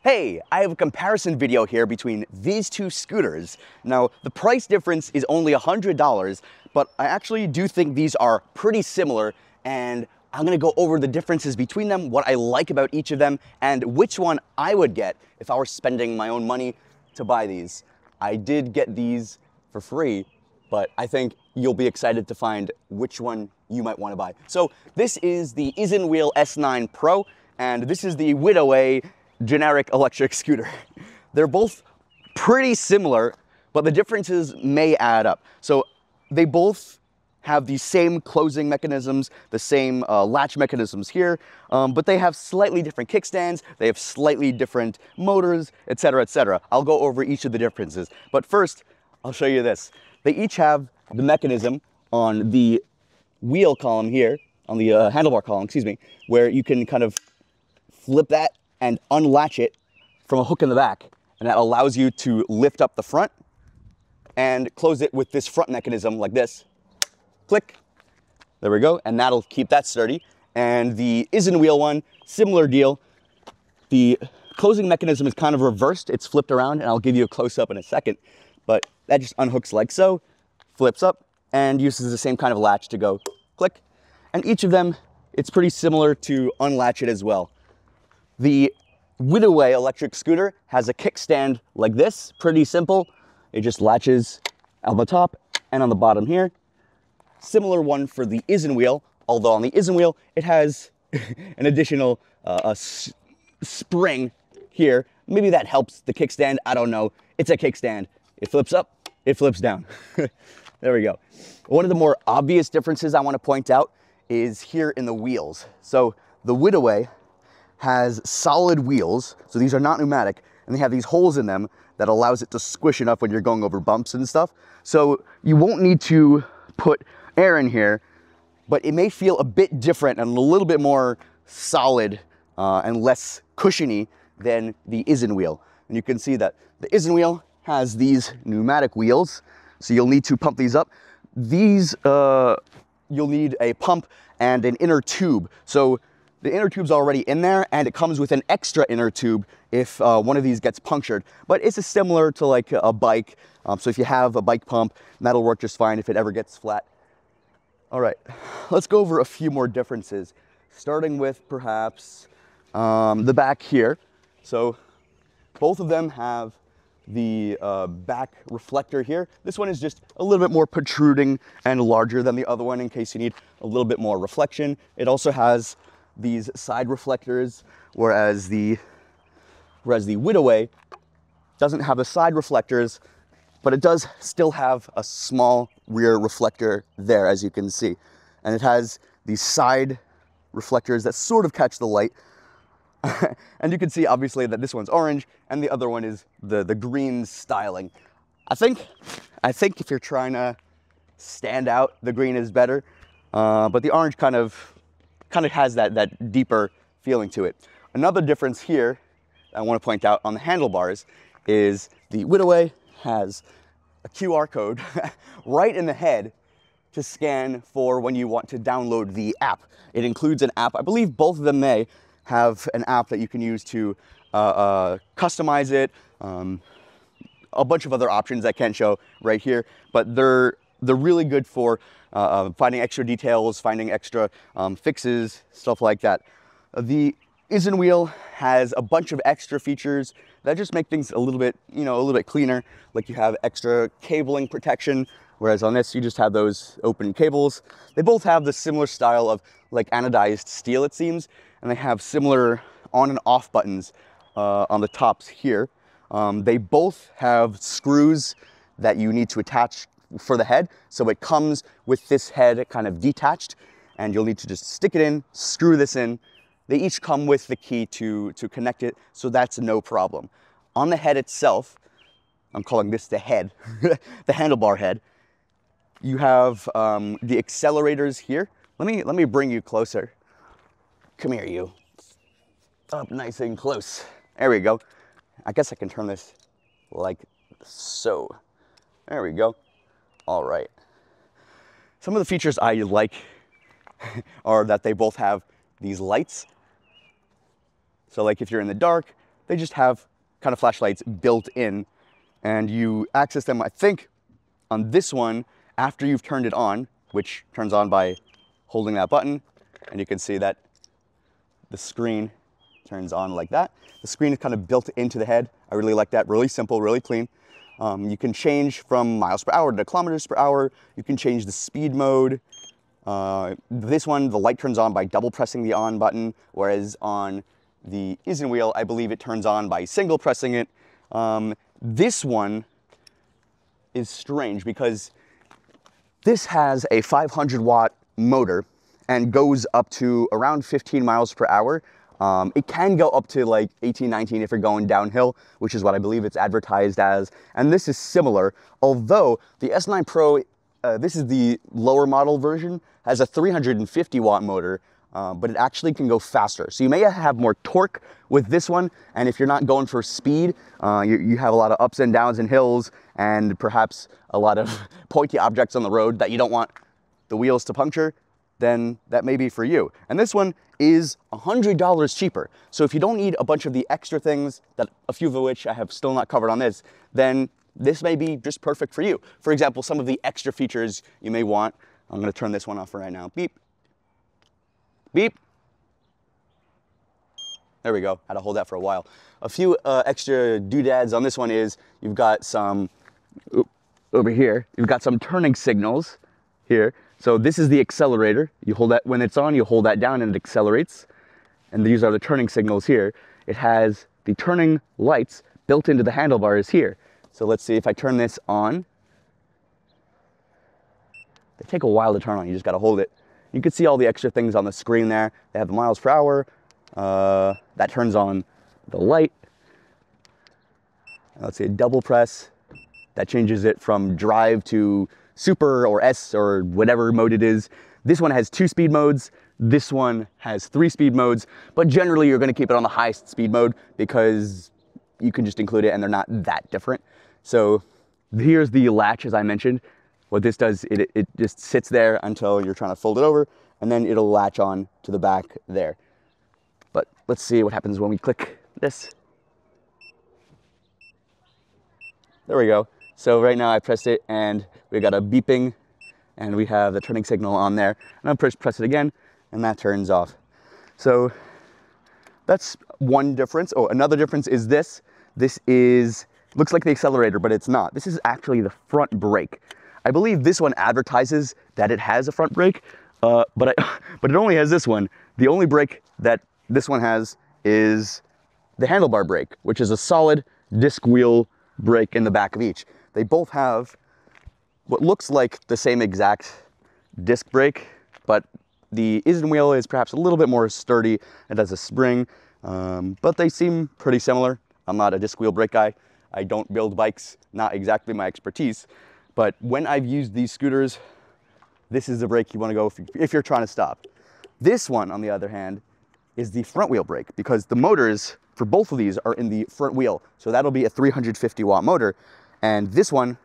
Hey, I have a comparison video here between these two scooters. Now, the price difference is only $100, but I actually do think these are pretty similar, and I'm gonna go over the differences between them, what I like about each of them, and which one I would get if I were spending my own money to buy these. I did get these for free, but I think you'll be excited to find which one you might want to buy. So this is the Isenwheel S9 Pro, and this is the Widoway generic electric scooter. They're both pretty similar, but the differences may add up. So they both have the same closing mechanisms, the same latch mechanisms here, but they have slightly different kickstands, they have slightly different motors, etc., etc. I'll go over each of the differences, but first, I'll show you this. They each have the mechanism on the wheel column here, on the handlebar column, excuse me, where you can kind of flip that and unlatch it from a hook in the back, and that allows you to lift up the front and close it with this front mechanism like this. Click, there we go, and that'll keep that sturdy. And the Isenwheel one, similar deal. The closing mechanism is kind of reversed, it's flipped around, and I'll give you a close-up in a second, but that just unhooks like so, flips up, and uses the same kind of latch to go click. And each of them, it's pretty similar to unlatch it as well. The Widoway electric scooter has a kickstand like this, pretty simple. It just latches on the top and on the bottom here. Similar one for the Isenwheel, although on the Isenwheel, it has an additional spring here. Maybe that helps the kickstand, I don't know. It's a kickstand. It flips up, it flips down. There we go. One of the more obvious differences I want to point out is here in the wheels. So the Widoway has solid wheels, so these are not pneumatic, and they have these holes in them that allows it to squish enough when you're going over bumps and stuff. So you won't need to put air in here, but it may feel a bit different and a little bit more solid and less cushiony than the Isenwheel. And you can see that the Isenwheel has these pneumatic wheels, so you'll need to pump these up. These, you'll need a pump and an inner tube. So the inner tube's already in there, and it comes with an extra inner tube if one of these gets punctured. But it's similar to like a bike. So if you have a bike pump, that'll work just fine if it ever gets flat. All right, let's go over a few more differences, starting with perhaps the back here. So both of them have the back reflector here. This one is just a little bit more protruding and larger than the other one in case you need a little bit more reflection. It also has these side reflectors, whereas the Widoway doesn't have the side reflectors, but it does still have a small rear reflector there, as you can see. And it has these side reflectors that sort of catch the light. And you can see obviously that this one's orange and the other one is the green styling. I think if you're trying to stand out, the green is better, but the orange kind of has that deeper feeling to it. Another difference here I want to point out on the handlebars is the Widoway has a QR code right in the head to scan for when you want to download the app. It includes an app. I believe both of them may have an app that you can use to customize it. A bunch of other options I can't show right here, but they're really good for finding extra details, finding extra fixes, stuff like that. The Isenwheel has a bunch of extra features that just make things a little bit, a little bit cleaner. Like you have extra cabling protection, whereas on this you just have those open cables. They both have the similar style of like anodized steel, it seems, and they have similar on and off buttons on the tops here. They both have screws that you need to attach for the head, so it comes with this head kind of detached, and you'll need to just stick it in, screw this in. They each come with the key to connect it, so that's no problem. On the head itself, I'm calling this the head, the handlebar head, you have the accelerators here. Let me bring you closer. Come here, you. Up nice and close. There we go. I guess I can turn this like so. There we go. All right. Some of the features I like are that they both have these lights. So like if you're in the dark, they just have kind of flashlights built in, and you access them, I think, on this one after you've turned it on, which turns on by holding that button, and you can see that the screen turns on like that. The screen is kind of built into the head. I really like that, really simple, really clean. You can change from miles per hour to kilometers per hour. You can change the speed mode. This one, the light turns on by double pressing the on button, whereas on the Isenwheel, I believe it turns on by single pressing it. This one is strange because this has a 500 watt motor and goes up to around 15 miles per hour. It can go up to like 18, 19 if you're going downhill, which is what I believe it's advertised as. And this is similar, although the S9 Pro, this is the lower model version, has a 350 watt motor, but it actually can go faster. So you may have more torque with this one, and if you're not going for speed, you have a lot of ups and downs and hills, and perhaps a lot of pointy objects on the road that you don't want the wheels to puncture, then that may be for you. And this one is $100 cheaper. So if you don't need a bunch of the extra things, that a few of which I have still not covered on this, then this may be just perfect for you. For example, some of the extra features you may want. I'm gonna turn this one off right now. Beep. Beep. There we go, had to hold that for a while. A few extra doodads on this one is, you've got some, over here, you've got some turning signals here. So this is the accelerator. You hold that, when it's on, you hold that down and it accelerates. And these are the turning signals here. It has the turning lights built into the handlebars here. So let's see if I turn this on. They take a while to turn on, you just gotta hold it. You can see all the extra things on the screen there. They have the miles per hour. That turns on the light. Let's see, double press. That changes it from drive to super or S or whatever mode it is. This one has 2 speed modes. This one has 3 speed modes, but generally you're gonna keep it on the highest speed mode because you can just include it and they're not that different. So here's the latch, as I mentioned. What this does, it just sits there until you're trying to fold it over, and then it'll latch on to the back there. But let's see what happens when we click this. There we go. So right now I pressed it and we got a beeping and we have the turning signal on there. And I press it again and that turns off. So that's one difference. Oh, another difference is this. This looks like the accelerator, but it's not. This is actually the front brake. I believe this one advertises that it has a front brake, but it only has this one. The only brake that this one has is the handlebar brake, which is a solid disc wheel brake in the back of each. They both have what looks like the same exact disc brake, but the Isenwheel is perhaps a little bit more sturdy. It has a spring, but they seem pretty similar. I'm not a disc wheel brake guy. I don't build bikes, not exactly my expertise. But when I've used these scooters, this is the brake you want to go if you're trying to stop. This one, on the other hand, is the front wheel brake because the motors for both of these are in the front wheel. So that'll be a 350 watt motor. And this one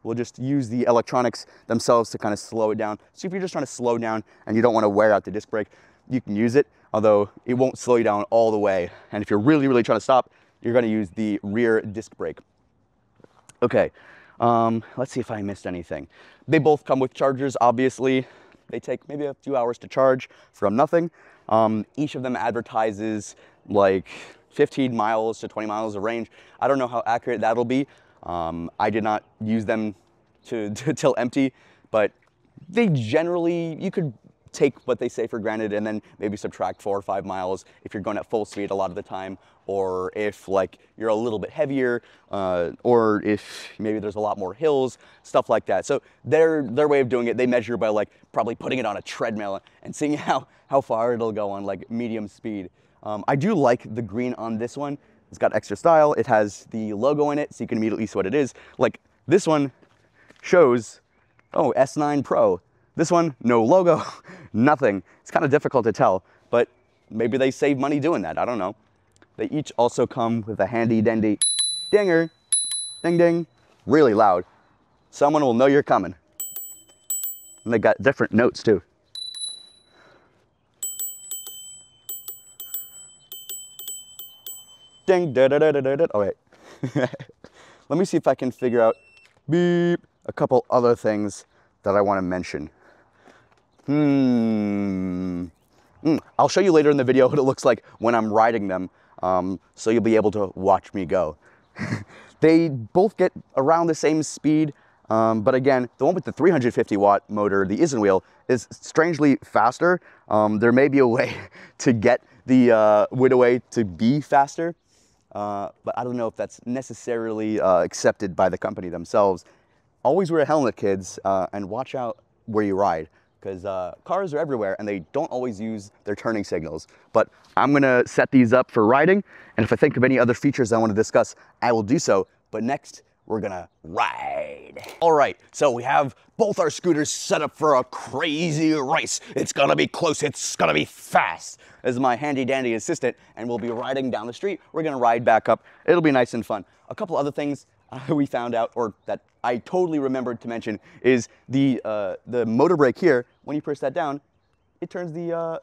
will just use the electronics themselves to kind of slow it down. So if you're just trying to slow down and you don't want to wear out the disc brake, you can use it, although it won't slow you down all the way. And if you're really, really trying to stop, you're going to use the rear disc brake. Okay. Let's see if I missed anything. They both come with chargers, obviously. They take maybe a few hours to charge from nothing. Each of them advertises like 15 miles to 20 miles of range. I don't know how accurate that'll be. I did not use them till empty, but they generally, you could take what they say for granted and then maybe subtract 4 or 5 miles if you're going at full speed a lot of the time, or if like you're a little bit heavier, or if maybe there's a lot more hills, stuff like that. So their way of doing it, they measure by like probably putting it on a treadmill and seeing how far it'll go on like medium speed. I do like the green on this one. It's got extra style. It has the logo in it, so you can immediately see what it is. Like this one shows, oh, S9 Pro. This one, no logo, nothing. It's kind of difficult to tell, but maybe they save money doing that. I don't know. They each also come with a handy dandy dinger, ding ding, really loud. Someone will know you're coming. And they got different notes too. ding, da da da da da da. Oh wait. Let me see if I can figure out beep a couple other things that I want to mention. I'll show you later in the video what it looks like when I'm riding them, so you'll be able to watch me go. They both get around the same speed, but again, the one with the 350 watt motor, the Isenwheel, is strangely faster. There may be a way to get the Widoway to be faster, but I don't know if that's necessarily accepted by the company themselves. Always wear a helmet, kids, and watch out where you ride, because cars are everywhere and they don't always use their turning signals. But I'm gonna set these up for riding, and if I think of any other features I want to discuss, I will do so. But next, we're gonna ride. All right, so we have both our scooters set up for a crazy race. It's gonna be close, it's gonna be fast. As my handy dandy assistant, and we'll be riding down the street. We're gonna ride back up. It'll be nice and fun. A couple other things we found out, or that I totally remembered to mention, is the motor brake here. When you press that down, it turns the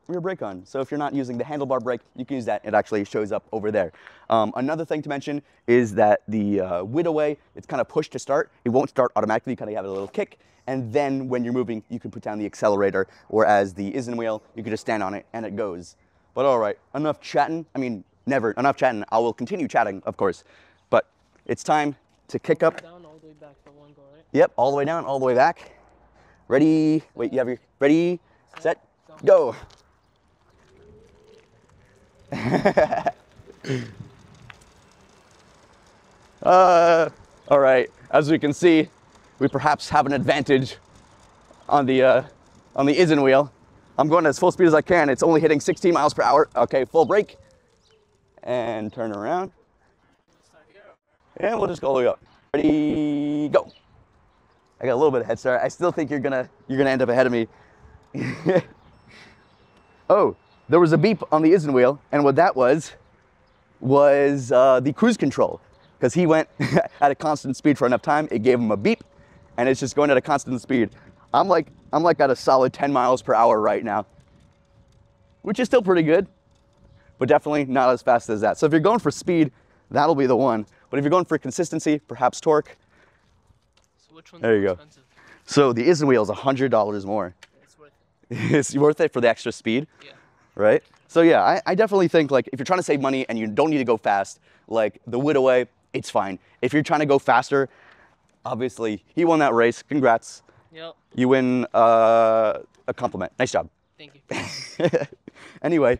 rear brake on. So if you're not using the handlebar brake, you can use that. It actually shows up over there. Another thing to mention is that the Widoway, it's kind of pushed to start. It won't start automatically. You kind of have a little kick. And then when you're moving, you can put down the accelerator. Whereas the Isenwheel, you can just stand on it and it goes. But all right, enough chatting. I mean, never enough chatting. I will continue chatting, of course. But it's time to kick up. Down all the way back for one go, right? Yep, all the way down, all the way back. Ready? Wait, you have your ready, set, go. All right, as we can see, we perhaps have an advantage on the Isenwheel. I'm going as full speed as I can. It's only hitting 16 miles per hour. Okay, full brake. And turn around. And we'll just go all the way up. Ready, go. I got a little bit of head start. I still think you're gonna end up ahead of me. Oh, there was a beep on the Isenwheel, and what that was the cruise control, because he went at a constant speed for enough time. It gave him a beep, and it's just going at a constant speed. I'm like at a solid 10 miles per hour right now, which is still pretty good, but definitely not as fast as that. So if you're going for speed, that'll be the one. But if you're going for consistency, perhaps torque. So which one's there you more go. expensive? So the Isenwheel is $100 more. It's worth it. It's worth it for the extra speed. Yeah. Right? So yeah, I definitely think, like, if you're trying to save money and you don't need to go fast, like the Widoway, it's fine. If you're trying to go faster, obviously he won that race. Congrats. Yep. You win a compliment. Nice job. Thank you. Anyway,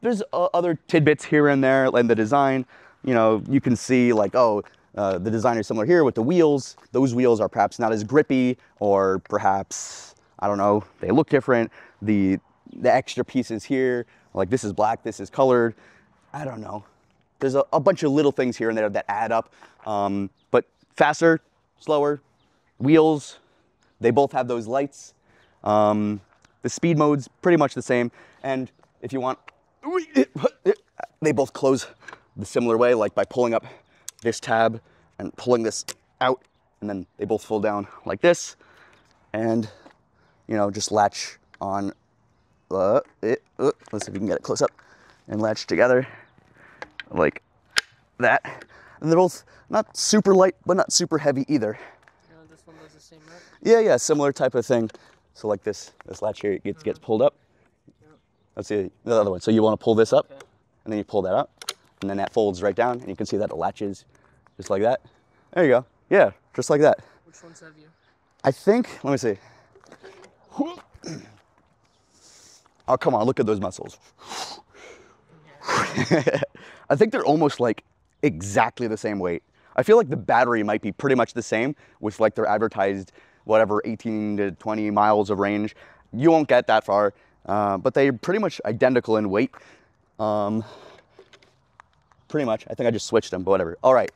there's other tidbits here and there in the design. You know, you can see like, oh, the design is similar here with the wheels. Those wheels are perhaps not as grippy, or perhaps, I don't know, they look different. The extra pieces here, like this is black, this is colored. I don't know. There's a bunch of little things here and there that add up. But faster, slower, wheels, they both have those lights. The speed mode's pretty much the same. And if you want, they both close the similar way, like by pulling up this tab and pulling this out, and then they both fold down like this, and you know, just latch on. Let's see if we can get it close up and latch together like that. And they're both not super light, but not super heavy either. You know, this one does the same, right? Yeah, similar type of thing. So like this latch here gets pulled up. Let's see the other one. So you want to pull this up, and then you pull that out, and then that folds right down, and you can see that it latches just like that. There you go. Yeah, just like that. Which one's heavier? I think, let me see. Oh, come on, look at those muscles. I think they're almost like exactly the same weight. I feel like the battery might be pretty much the same with like their advertised, whatever, 18 to 20 miles of range. You won't get that far, but they're pretty much identical in weight. Pretty much. I think I just switched them, but whatever. All right.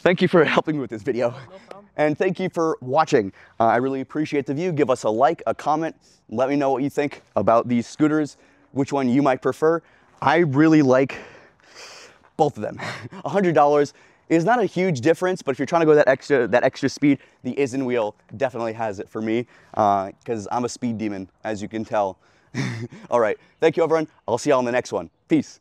Thank you for helping me with this video. No problem. And thank you for watching. I really appreciate the view. Give us a like, a comment. Let me know what you think about these scooters, which one you might prefer. I really like both of them. $100 is not a huge difference, but if you're trying to go that extra speed, the Isenwheel definitely has it for me, because I'm a speed demon, as you can tell. All right. Thank you, everyone. I'll see you all in the next one. Peace.